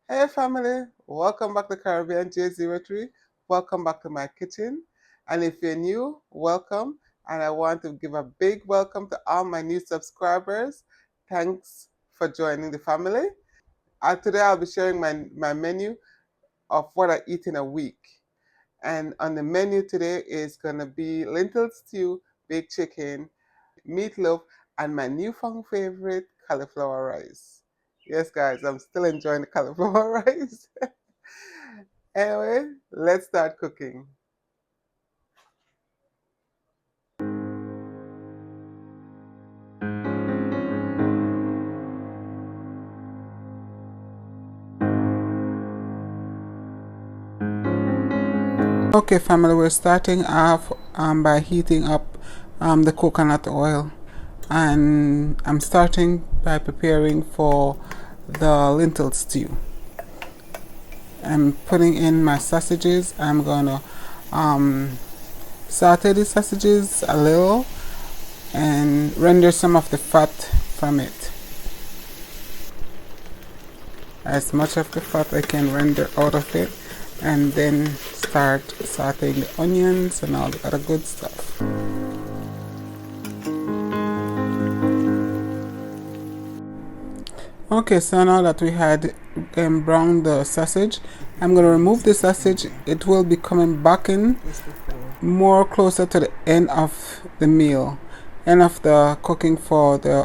Hey family, welcome back to Caribbean J03. Welcome back to my kitchen. And if you're new, welcome. And I want to give a big welcome to all my new subscribers. Thanks for joining the family. Today I'll be sharing my menu of what I eat in a week. And on the menu today is going to be lentil stew, baked chicken, meatloaf, and my newfound favorite, cauliflower rice. Yes, guys, I'm still enjoying the cauliflower rice. Anyway, let's start cooking. Okay, family, we're starting off by heating up the coconut oil. And I'm starting by preparing for the lentil stew. I'm putting in my sausages. I'm going to saute the sausages a little and render some of the fat from it. As much of the fat I can render out of it, and then start sauteing the onions and all the other good stuff. Okay, so now that we had browned the sausage, I'm going to remove the sausage. It will be coming back in more closer to the end of the meal, end of the cooking for the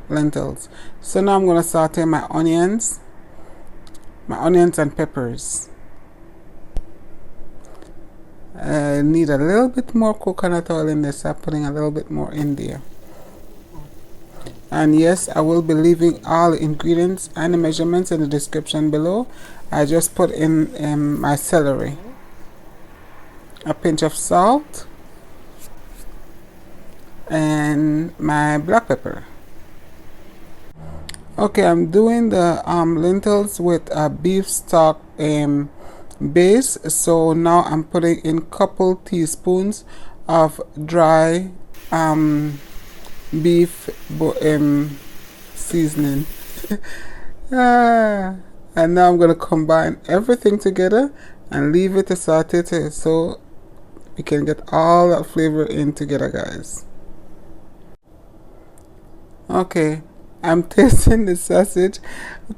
lentils. So now I'm going to saute my onions and peppers. I need a little bit more coconut oil in this. I'm putting a little bit more in there. And yes, I will be leaving all the ingredients and the measurements in the description below. I just put in my celery, a pinch of salt, and my black pepper. Okay, I'm doing the lentils with a beef stock base. So now I'm putting in couple teaspoons of dry beef seasoning. And now I'm going to combine everything together and leave it to saute so we can get all that flavor in together, guys. Okay, I'm tasting the sausage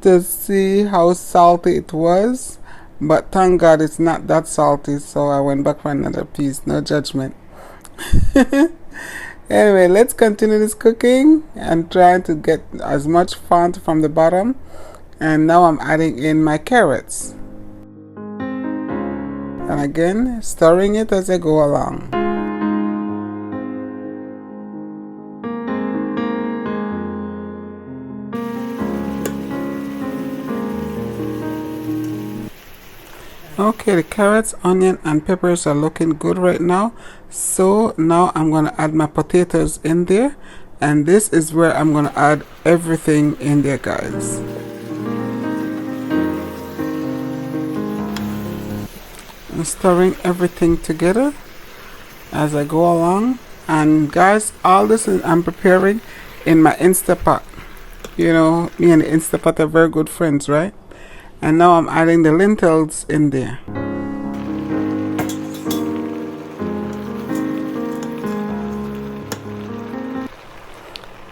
to see how salty it was, but thank God it's not that salty, so I went back for another piece. No judgment. Anyway, let's continue this cooking and trying to get as much fat from the bottom. And now I'm adding in my carrots. And again, stirring it as I go along. Okay, the carrots, onion, and peppers are looking good right now. So now I'm going to add my potatoes in there. And this is where I'm going to add everything in there, guys. I'm stirring everything together as I go along. And guys, all this I'm preparing in my Instapot. You know, me and the Instapot are very good friends, right? And now I'm adding the lentils in there.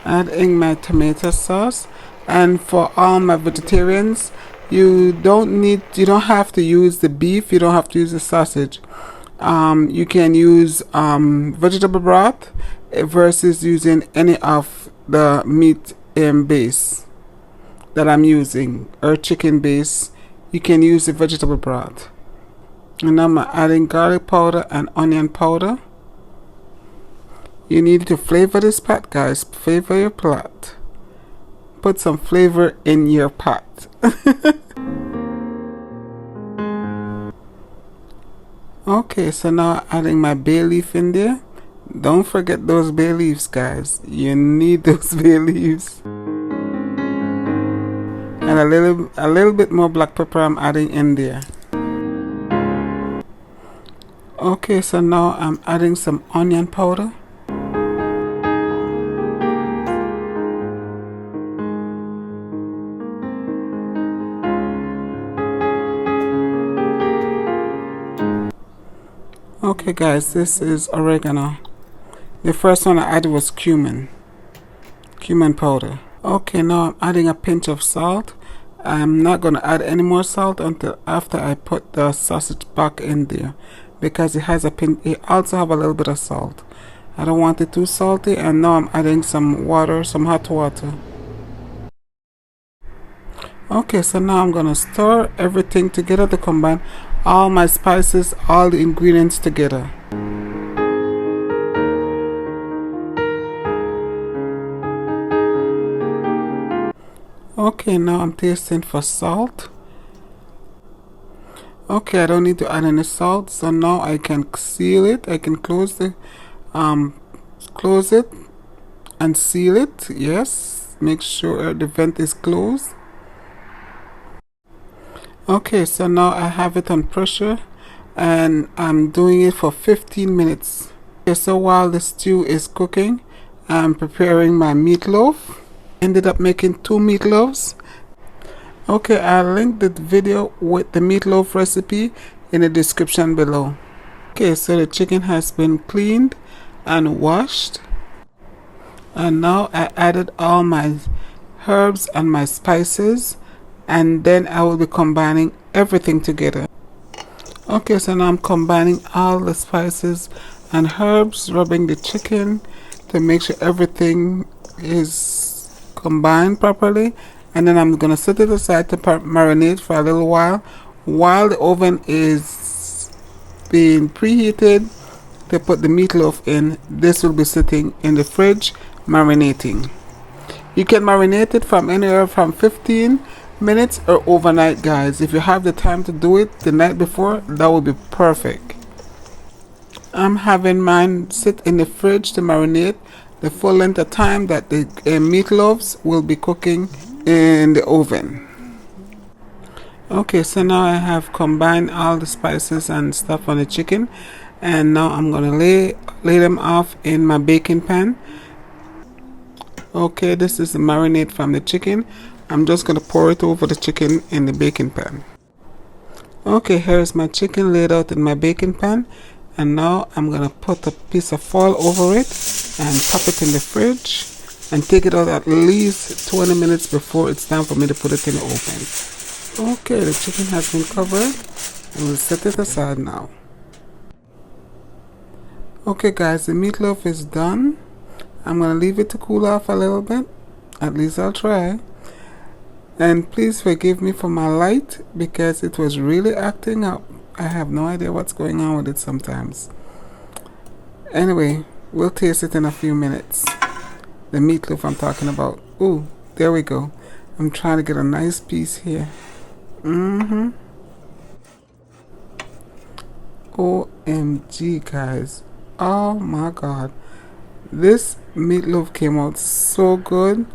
Adding my tomato sauce. And for all my vegetarians, you don't have to use the beef, you don't have to use the sausage. You can use vegetable broth versus using any of the meat base that I'm using, or chicken base. You can use the vegetable broth. And I'm adding garlic powder and onion powder. You need to flavor this pot, guys. Flavor your pot. Put some flavor in your pot. Okay, so now adding my bay leaf in there. Don't forget those bay leaves, guys. You need those bay leaves. And a little bit more black pepper I'm adding in there. Okay, so now I'm adding some onion powder. Okay guys, this is oregano. The first one I added was cumin powder. Okay, now I'm adding a pinch of salt. I'm not going to add any more salt until after I put the sausage back in there, because it also have a little bit of salt. I don't want it too salty. And now I'm adding some water, some hot water. Okay, so now I'm going to stir everything together to combine all my spices, all the ingredients together. Okay, now I'm tasting for salt. Okay, I don't need to add any salt, so now I can seal it. I can close it and seal it. Yes, make sure the vent is closed. Okay, so now I have it on pressure and I'm doing it for 15 minutes. Okay, so while the stew is cooking, I'm preparing my meatloaf. Ended up making 2 meatloaves. Okay, I'll link the video with the meatloaf recipe in the description below. Okay, so the chicken has been cleaned and washed. And now I added all my herbs and my spices, and then I will be combining everything together. Okay, so now I'm combining all the spices and herbs, rubbing the chicken to make sure everything is combined properly, and then I'm gonna set it aside to marinate for a little while the oven is being preheated to put the meatloaf in. This will be sitting in the fridge marinating. You can marinate it from anywhere from 15 minutes or overnight, guys. If you have the time to do it the night before, that would be perfect. I'm having mine sit in the fridge to marinate the full length of time that the meatloaves will be cooking in the oven. Okay, so now I have combined all the spices and stuff on the chicken, and now I'm gonna lay them off in my baking pan. Okay, this is the marinade from the chicken. I'm just gonna pour it over the chicken in the baking pan. Okay, here's my chicken laid out in my baking pan. And now I'm going to put a piece of foil over it and pop it in the fridge and take it out at least 20 minutes before it's time for me to put it in the oven. Okay, the chicken has been covered and we'll set it aside now. Okay guys, the meatloaf is done. I'm going to leave it to cool off a little bit. At least I'll try. And please forgive me for my light because it was really acting up. I have no idea what's going on with it sometimes. Anyway, we'll taste it in a few minutes. The meatloaf I'm talking about. Ooh, there we go. I'm trying to get a nice piece here. OMG, guys. Oh my God. This meatloaf came out so good.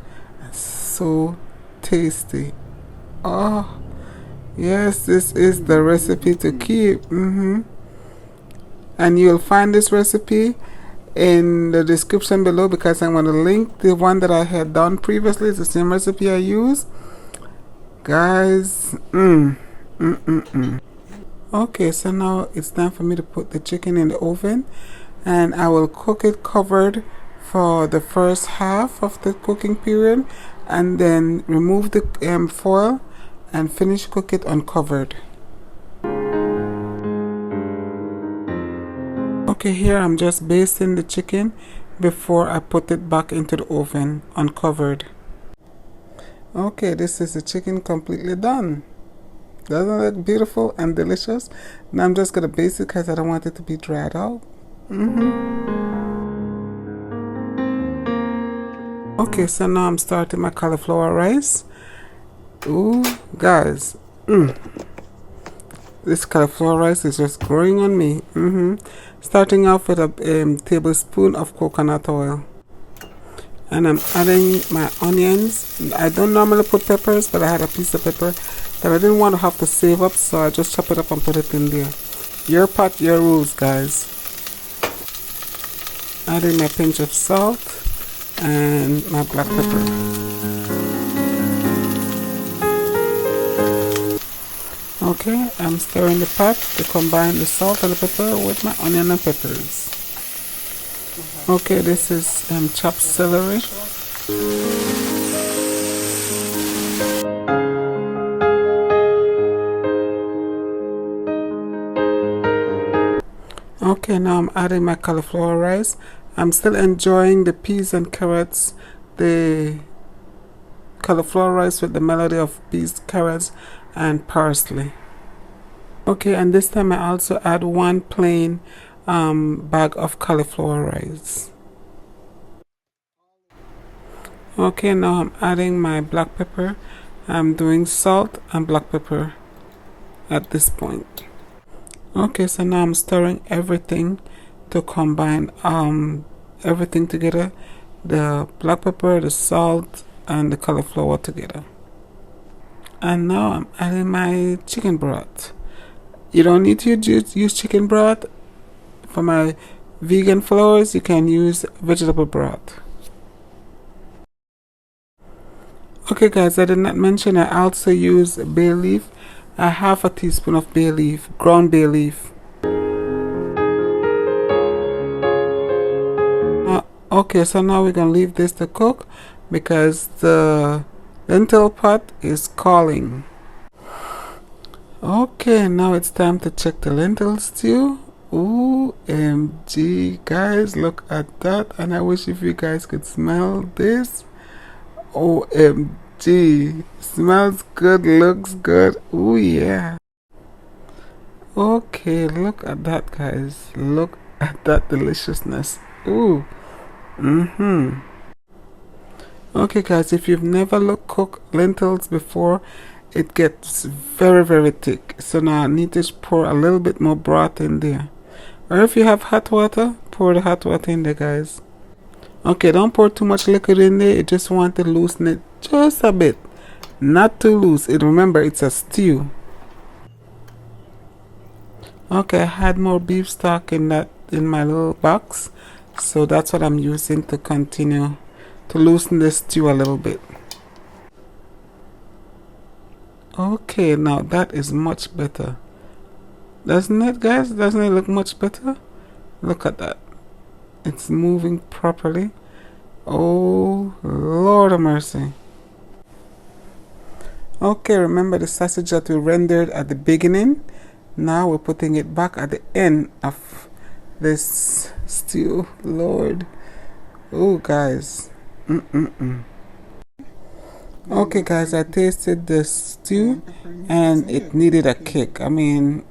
So tasty. Oh. Yes, this is the recipe to keep. And you'll find this recipe in the description below, because I'm going to link the one that I had done previously. It's the same recipe I use. Guys, Okay, so now it's time for me to put the chicken in the oven, and I will cook it covered for the first half of the cooking period, and then remove the foil and finish cook it uncovered. Okay, here I'm just basting the chicken before I put it back into the oven uncovered. Okay, this is the chicken completely done. Doesn't it look beautiful and delicious? Now I'm just gonna baste it because I don't want it to be dried out. Okay, so now I'm starting my cauliflower rice. Ooh, guys, this cauliflower rice is just growing on me. Starting off with a tablespoon of coconut oil, and I'm adding my onions. I don't normally put peppers, but I had a piece of pepper that I didn't want to have to save up, so I just chop it up and put it in there. Your pot, your rules, guys. Adding my pinch of salt and my black pepper. Okay, I'm stirring the pot to combine the salt and the pepper with my onion and peppers. Okay, this is chopped celery. Okay, now I'm adding my cauliflower rice. I'm still enjoying the peas and carrots, the cauliflower rice with the melody of peas, carrots, and parsley. Okay, and this time I also add one plain bag of cauliflower rice. Okay, now I'm adding my black pepper. I'm doing salt and black pepper at this point. Okay, so now I'm stirring everything to combine everything together, the black pepper, the salt, and the cauliflower together. And now I'm adding my chicken broth. You don't need to use chicken broth. For my vegan followers, you can use vegetable broth. Okay guys, I did not mention I also use bay leaf. A half a teaspoon of bay leaf, ground bay leaf. Okay, so now we're gonna leave this to cook because the lentil pot is calling. Okay, now it's time to check the lentil stew. OMG, guys, look at that. And I wish if you guys could smell this. OMG, smells good, looks good. Oh yeah. Okay, look at that, guys. Look at that deliciousness. Ooh. Okay guys, if you've never cooked lentils before, it gets very, very thick. So now I need to pour a little bit more broth in there. Or if you have hot water, pour the hot water in there, guys. Okay, don't pour too much liquid in there. You just want to loosen it just a bit. Not too loose. Remember, it's a stew. Okay, I had more beef stock in my little box. So that's what I'm using to continue to loosen the stew a little bit. Okay, now that is much better. Doesn't it, guys? Doesn't it look much better? Look at that. It's moving properly. Oh, Lord of mercy. Okay, remember the sausage that we rendered at the beginning? Now we're putting it back at the end of this stew. Lord. Oh, guys. Okay, guys, I tasted the stew and it needed a kick. I mean,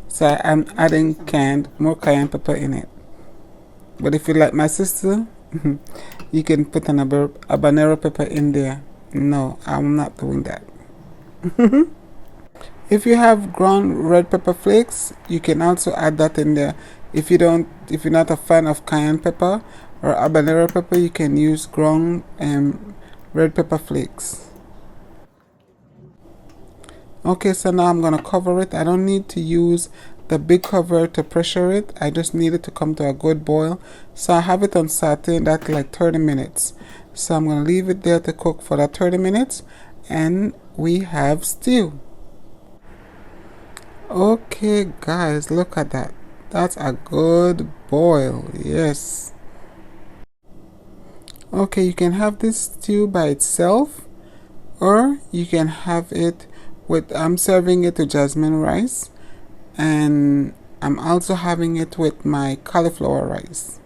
So I'm adding more cayenne pepper in it. But if you like my sister, you can put an habanero pepper in there. No, I'm not doing that. If you have ground red pepper flakes, you can also add that in there. If you're not a fan of cayenne pepper or habanero pepper, you can use ground red pepper flakes. Okay, so now I'm gonna cover it. I don't need to use the big cover to pressure it. I just need it to come to a good boil. So I have it on saute that's like 30 minutes. So I'm gonna leave it there to cook for that 30 minutes and we have stew. Okay guys, look at that. That's a good boil. Yes. Okay, you can have this stew by itself or you can have it with, I'm serving it to Jasmine rice and I'm also having it with my cauliflower rice.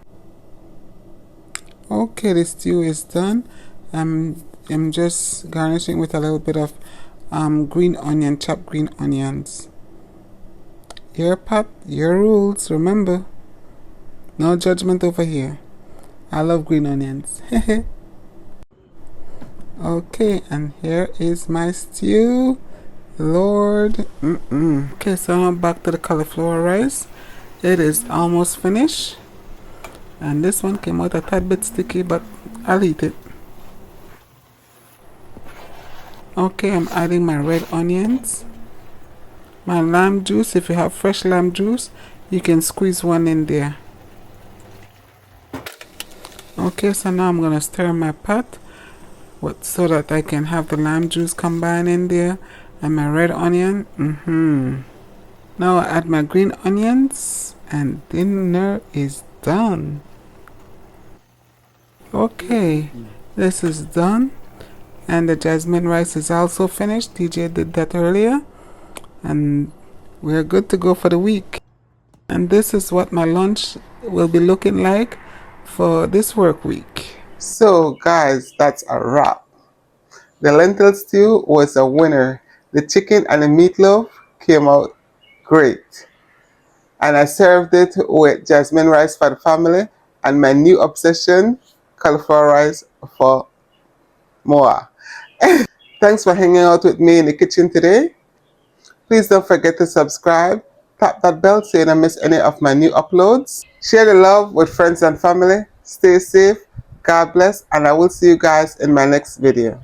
Okay, the stew is done. I'm just garnishing with a little bit of chopped green onions. Your pot, your rules, remember. No judgment over here. I love green onions. Okay, and here is my stew. Lord. Okay, so I'm back to the cauliflower rice. It is almost finished. And this one came out a tad bit sticky, but I'll eat it. Okay, I'm adding my red onions. My lime juice, if you have fresh lime juice, you can squeeze one in there. Okay, so now I'm gonna stir my pot so that I can have the lime juice combine in there and my red onion. Now I add my green onions and dinner is done. Okay, this is done. And the jasmine rice is also finished. DJ did that earlier. And we're good to go for the week. And this is what my lunch will be looking like for this work week. So guys, that's a wrap. The lentil stew was a winner. The chicken and the meatloaf came out great. And I served it with jasmine rice for the family and my new obsession, cauliflower rice for Moa. Thanks for hanging out with me in the kitchen today. Please don't forget to subscribe, tap that bell so you don't miss any of my new uploads. Share the love with friends and family. Stay safe, God bless, and I will see you guys in my next video.